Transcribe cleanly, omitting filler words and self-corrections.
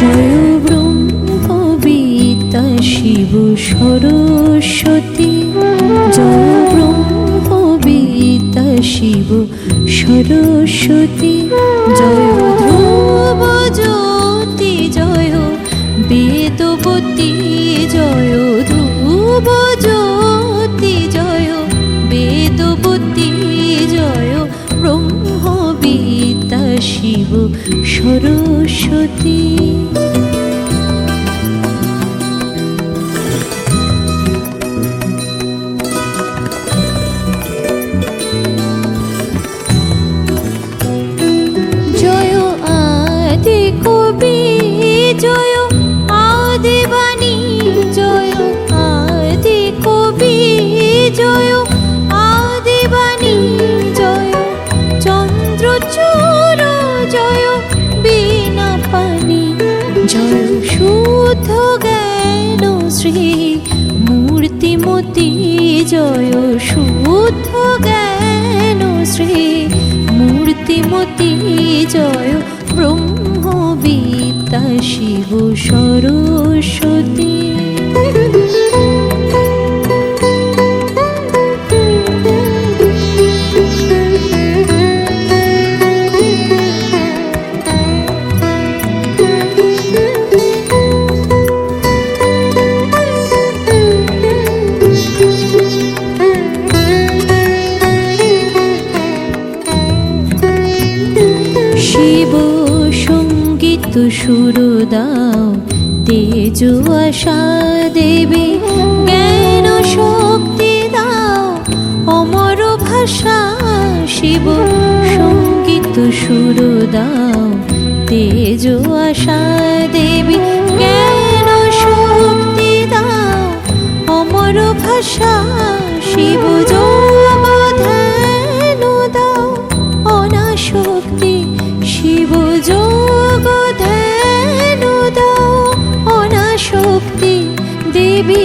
জয় ব্রহ্মবিদ্যা শিব সরস্বতী, জয় ব্রহ্মবিদ্যা শিব সরস্বতী, জয় ধ্রুব জ্যোতি, জয় বেদবতী, জয় ধ্রুব জ্যোতি, জয় বেদবতী, জয় ব্রহ্মবিদ্যা শিব সরস্বতী। জয় আদি কবি, জয় আদি বাণী, জয় আদি কবি, জয় আদি বাণী, জয় চন্দ্রচূড়, জয় বীণা পানি, জয় শুদ্ধ জ্ঞান শ্রী মূর্তিমতী, জয় শুদ্ধ জ্ঞান শ্রী মূর্তিমতী, জয় ব্রহ্মবিদ্যা শিব সরস্বতী। শিব সঙ্গীত সুর দাও, তেজ আশা দেবী জ্ঞান শক্তি দাও, অমর ভাষা। শিব সঙ্গীত সুর দাও, তেজ আশা দেবী জ্ঞান শক্তি দাও, অমর ভাষা। শিব যোগ ধ্যান দাও, অনাশক্তি, শিব যোগ ধ্যান দাও, অনাশক্তি। দেবী